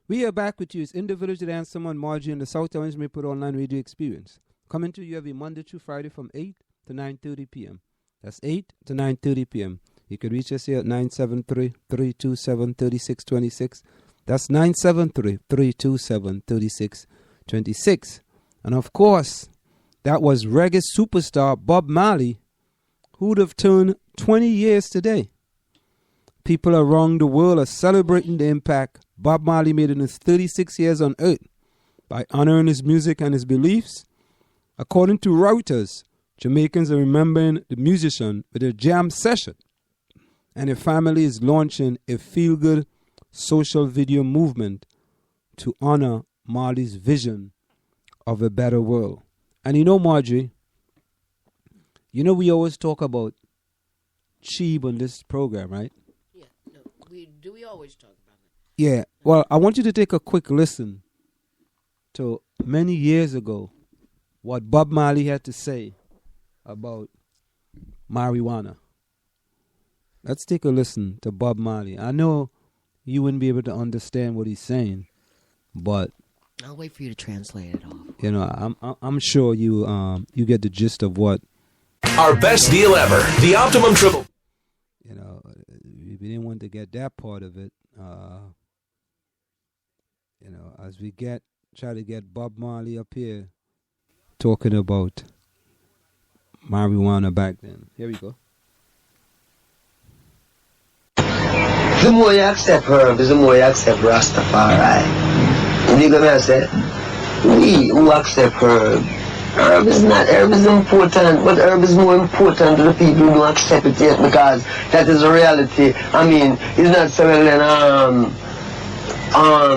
We are back with you. It's In the Village with Ansem and Margie and the South Orange Maple Online Radio Experience. Coming to you every Monday through Friday from 8 to 9:30 p.m. That's 8 to 9:30 p.m. You can reach us here at 973-327-3626. That's 973-327-3626. And of course, that was reggae superstar Bob Marley, who'd have turned 20 years today. People around the world are celebrating the impact Bob Marley made in his 36 years on Earth by honoring his music and his beliefs. According to Reuters, Jamaicans are remembering the musician with a jam session, and the family is launching a feel-good social video movement to honor Marley's vision of a better world. And you know, Marjorie, we always talk about Cheeb on this program, right? Yeah, no, we always talk about it? Yeah, well, I want you to take a quick listen to many years ago what Bob Marley had to say about marijuana. Let's take a listen to Bob Marley. I know you wouldn't be able to understand what he's saying, but I'll wait for you to translate it all. I'm sure you get the gist of what our best deal ever, the Optimum Triple. We didn't want to get that part of it. As we try to get Bob Marley up here talking about marijuana back then. Here we go. The more you accept herbs, the more you accept Rastafari. And you're gonna say, we who accept herb is important, but herb is more important to the people who don't accept it yet, because that is a reality. I mean, it's not selling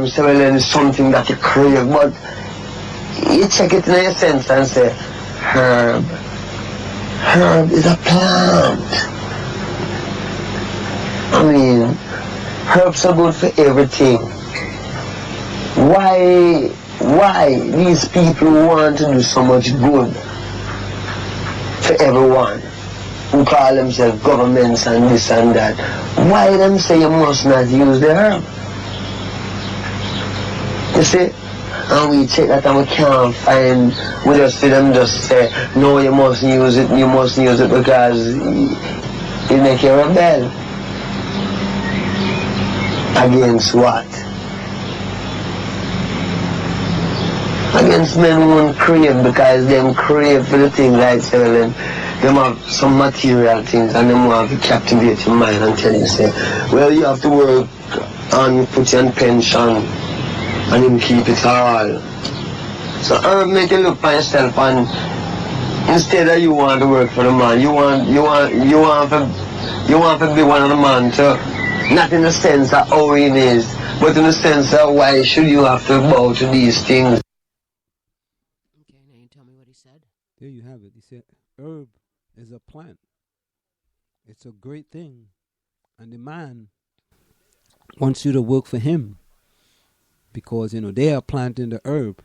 selling is something that you crave, but you check it in a sense and say, herb is a plant. I mean, herbs are good for everything. Why these people want to do so much good for everyone who call themselves governments and this and that? Why them say you must not use the herb? You see? And we check that and we can't find, we just see them just say, no, you must use it because it make you rebel. Against what? Against men who won't crave, because them crave for the things like selling. Them have some material things and them have to captivate your mind and tell you, say, well, you have to work and put you on pension and him keep it all. So herb make you look for yourself, and instead of you want to work for the man, you want to be one of the man too. Not in the sense of how he is, but in the sense of why should you have to bow to these things. Okay, now you tell me what he said. There you have it. He said, herb is a plant. It's a great thing. And the man wants you to work for him because, they are planting the herb.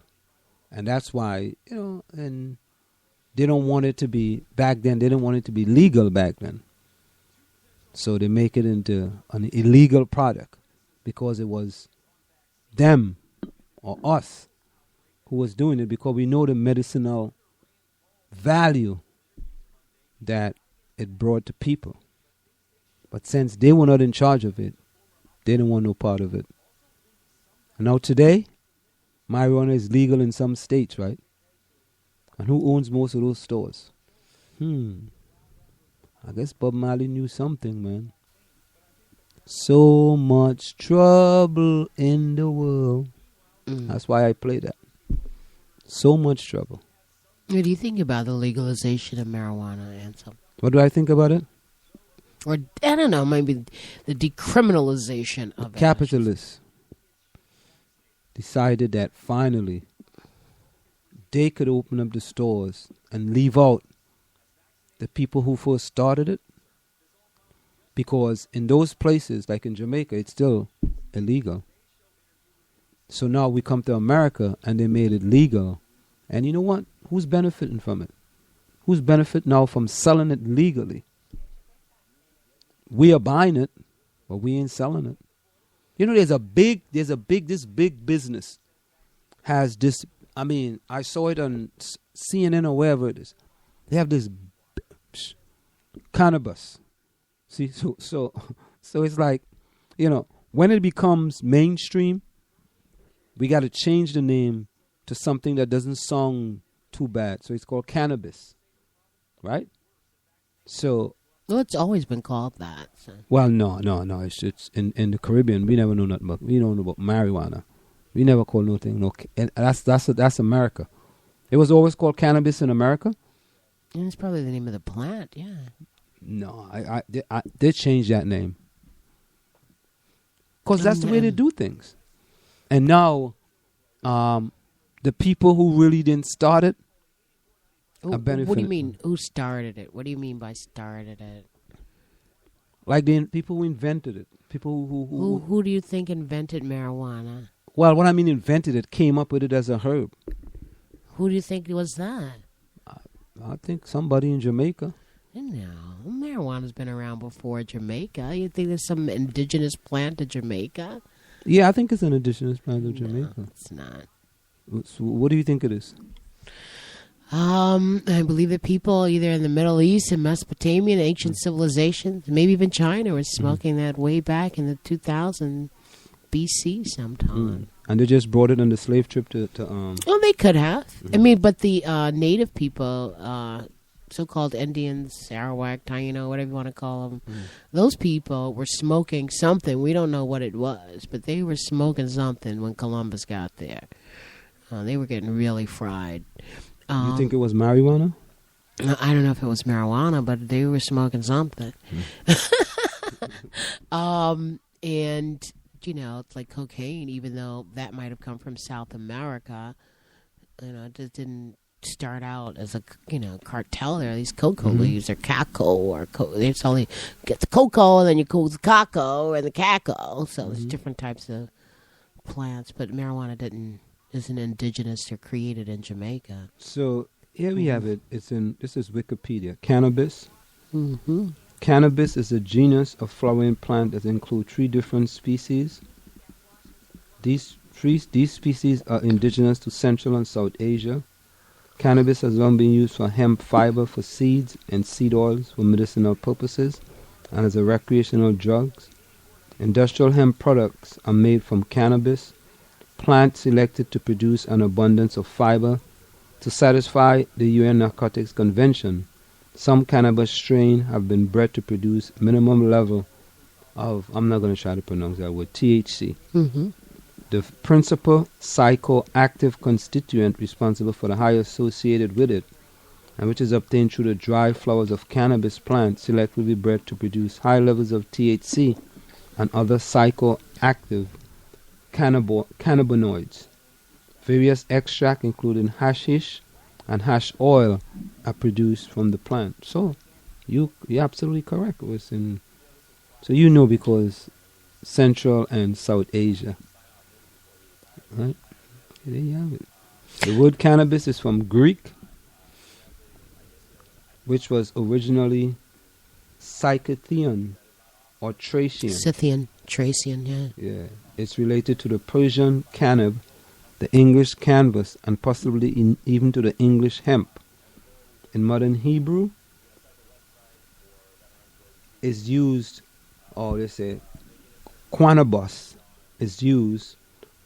And that's why, and they don't want it to be, back then, they didn't want it to be legal back then. So they make it into an illegal product because it was them or us who was doing it, because we know the medicinal value that it brought to people. But since they were not in charge of it, they didn't want no part of it. And now today, marijuana is legal in some states, right? And who owns most of those stores? I guess Bob Marley knew something, man. So much trouble in the world. That's why I play that. So much trouble. What do you think about the legalization of marijuana, Ansel? What do I think about it? Or, I don't know, maybe the decriminalization of it. Capitalists decided that finally they could open up the stores and leave out the people who first started it, because in those places, like in Jamaica, it's still illegal. So now we come to America and they made it legal. And you know what? Who's benefiting from it? Who's benefiting now from selling it legally? We are buying it, but we ain't selling it. You know, this big business has this. I mean, I saw it on CNN or wherever it is. They have this cannabis. See, so it's like, you know, when it becomes mainstream, we got to change the name to something that doesn't sound too bad. So it's called cannabis, right? So. Well, it's always been called that. So. Well, no. It's in the Caribbean. We never know nothing about. We don't know about marijuana. We never call nothing. No, and that's America. It was always called cannabis in America. And it's probably the name of the plant. Yeah. No, they changed that name because that's the way they do things. And now, the people who really didn't start it are benefiting. What do you mean? Who started it? What do you mean by started it? Like the people who invented it. People who do you think invented marijuana? Well, what I mean invented it, came up with it as a herb. Who do you think was that? I think somebody in Jamaica. No, marijuana's been around before Jamaica. You think there's some indigenous plant to Jamaica? Yeah, I think it's an indigenous plant of Jamaica. No, it's not. So what do you think it is? I believe that people either in the Middle East and Mesopotamia and ancient civilizations, maybe even China, were smoking that way back in the 2000 BC sometime. And they just brought it on the slave trip to Well, they could have. I mean, but the native people, so-called Indians, Sarawak, Taino, whatever you want to call them, those people were smoking something. We don't know what it was, but they were smoking something when Columbus got there. They were getting really fried. You think it was marijuana? I don't know if it was marijuana, but they were smoking something. And, you know, it's like cocaine, even though that might have come from South America. You know, it just didn't start out as a, you know, cartel. There are these cocoa leaves or caco or it's only get the cocoa and then you cool the caco and the caco. So there's different types of plants, but marijuana isn't indigenous or created in Jamaica. So here we have it. This is Wikipedia. Cannabis. Cannabis is a genus of flowering plant that includes 3 different species. These species are indigenous to Central and South Asia. Cannabis has long been used for hemp fiber for seeds and seed oils for medicinal purposes and as a recreational drugs. Industrial hemp products are made from cannabis, plant selected to produce an abundance of fiber. To satisfy the UN Narcotics Convention, some cannabis strains have been bred to produce minimum level of, I'm not going to try to pronounce that word, THC. The principal psychoactive constituent responsible for the high associated with it, and which is obtained through the dry flowers of cannabis plants selectively bred to produce high levels of THC and other psychoactive cannabinoids. Various extracts, including hashish and hash oil, are produced from the plant. So, you're absolutely correct. So you know, because Central and South Asia. Right? There you have it. The word cannabis is from Greek, which was originally Scythian or Thracian. Scythian, Thracian, yeah. Yeah. It's related to the Persian canab, the English canvas, and possibly even to the English hemp. In modern Hebrew, is used, or they say, quanabos is used,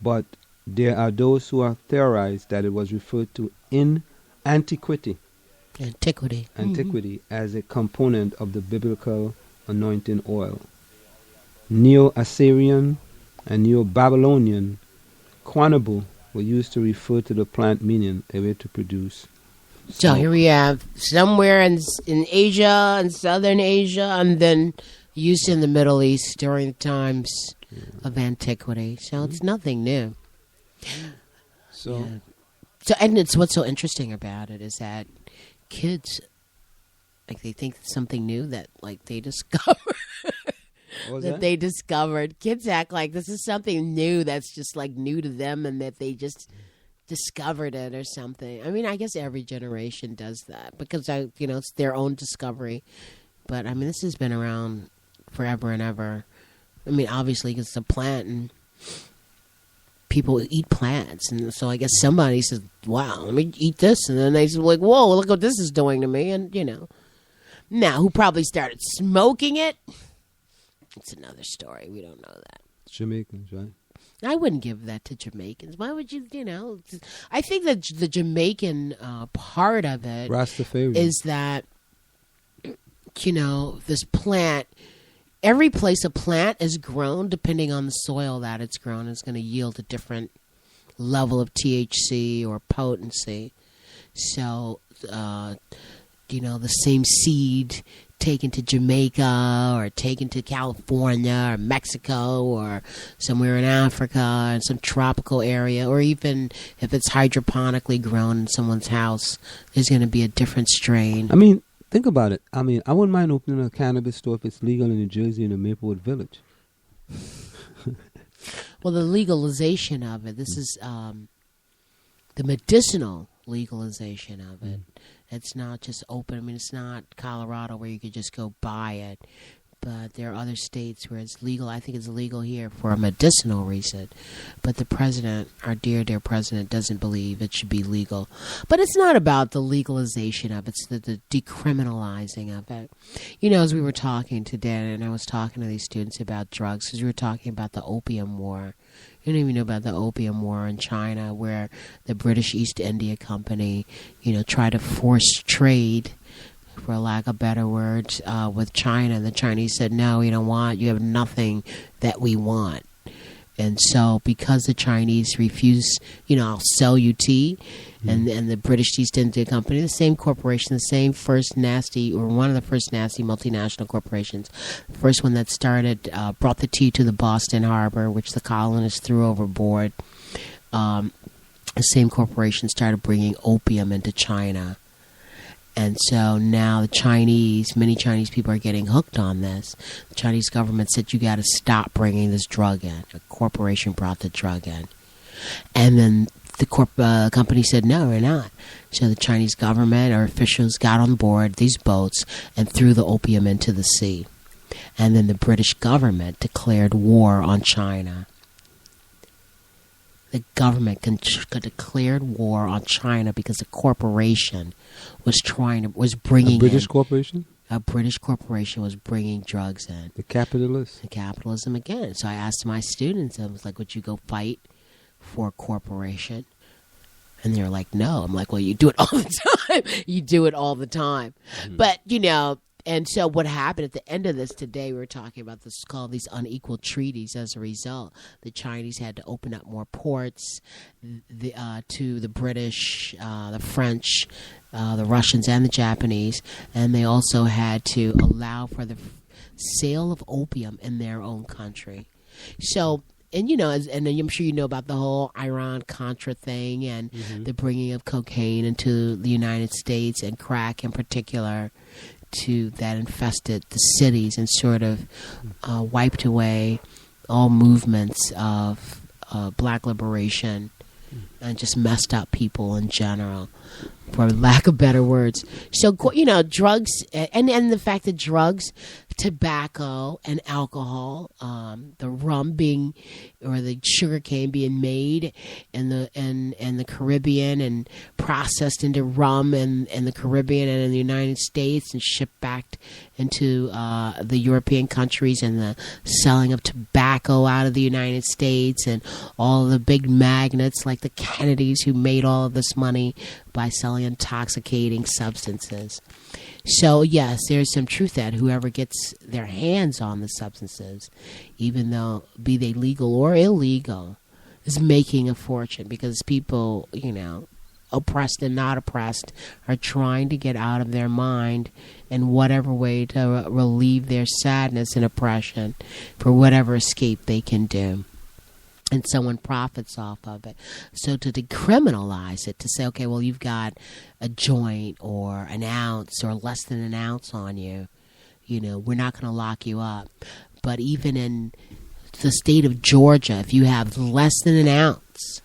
but there are those who have theorized that it was referred to in antiquity as a component of the biblical anointing oil. Neo-Assyrian and Neo-Babylonian quanabu were used to refer to the plant, meaning a way to produce smoke. So here we have somewhere in Asia and Southern Asia, and then used in the Middle East during the times of antiquity. So it's nothing new. So and it's what's so interesting about it is that kids, like, they think it's something new that, like, they discover. They discovered. Kids act like this is something new that's just, like, new to them, and that they just discovered it or something. I mean, I guess every generation does that because it's their own discovery. But I mean, this has been around forever and ever. I mean, obviously, it's a plant, and people eat plants. And so I guess somebody says, wow, let me eat this. And then they say, like, whoa, look what this is doing to me. And, now who probably started smoking it? It's another story. We don't know that. Jamaicans, right? I wouldn't give that to Jamaicans. Why would you, I think that the Jamaican part of it Rastafari is that, this plant, every place a plant is grown, depending on the soil that it's grown, is going to yield a different level of THC or potency. So, the same seed taken to Jamaica or taken to California or Mexico or somewhere in Africa in some tropical area, or even if it's hydroponically grown in someone's house, there's going to be a different strain. I mean, think about it. I mean, I wouldn't mind opening a cannabis store if it's legal in New Jersey in the Maplewood Village. Well, the legalization of it, this is the medicinal legalization of it. It's not just open. I mean, it's not Colorado where you could just go buy it. But there are other states where it's legal. I think it's legal here for a medicinal reason. But the president, our dear, dear president, doesn't believe it should be legal. But it's not about the legalization of it. It's the decriminalizing of it. As we were talking today, and I was talking to these students about drugs, because we were talking about the opium war. You don't even know about the opium war in China, where the British East India Company, tried to force trade, for lack of better words, with China. And the Chinese said, no, you have nothing that we want. And so because the Chinese refuse, I'll sell you tea, and the British East India Company, the same corporation, the same one of the first nasty multinational corporations, the first one that started, brought the tea to the Boston Harbor, which the colonists threw overboard. The same corporation started bringing opium into China. And so now many Chinese people are getting hooked on this. The Chinese government said, you got to stop bringing this drug in. A corporation brought the drug in. And then the company said, no, we're not. So the Chinese government or officials got on board these boats and threw the opium into the sea. And then the British government declared war on China. The government declared war on China because a corporation was bringing a British corporation? A British corporation was bringing drugs in. The capitalists? The capitalism again. So I asked my students, I was like, would you go fight for a corporation? And they were like, no. I'm like, well, you do it all the time. You do it all the time. Mm-hmm. But, and so what happened at the end of this today, we were talking about this, called these unequal treaties. As a result, the Chinese had to open up more ports to the British, the French, the Russians, and the Japanese. And they also had to allow for the sale of opium in their own country. So, and I'm sure you know about the whole Iran-Contra thing and the bringing of cocaine into the United States, and crack in particular, that infested the cities and sort of wiped away all movements of black liberation and just messed up people in general, for lack of better words. So, drugs, and the fact that drugs, tobacco, and alcohol, the rum or the sugar cane being made in the Caribbean and processed into rum in the Caribbean and in the United States and shipped back into the European countries, and the selling of tobacco out of the United States, and all of the big magnates like the Kennedys who made all of this money by selling intoxicating substances. So, yes, there's some truth that whoever gets their hands on the substances, even though be they legal or illegal, is making a fortune, because people, oppressed and not oppressed, are trying to get out of their mind in whatever way to relieve their sadness and oppression for whatever escape they can do. And someone profits off of it. So to decriminalize it, to say, okay, well, you've got a joint or an ounce or less than an ounce on you, we're not going to lock you up. But even in the state of Georgia, if you have less than an ounce,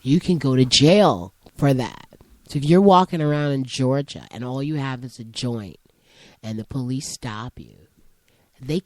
you can go to jail for that. So if you're walking around in Georgia and all you have is a joint and the police stop you, they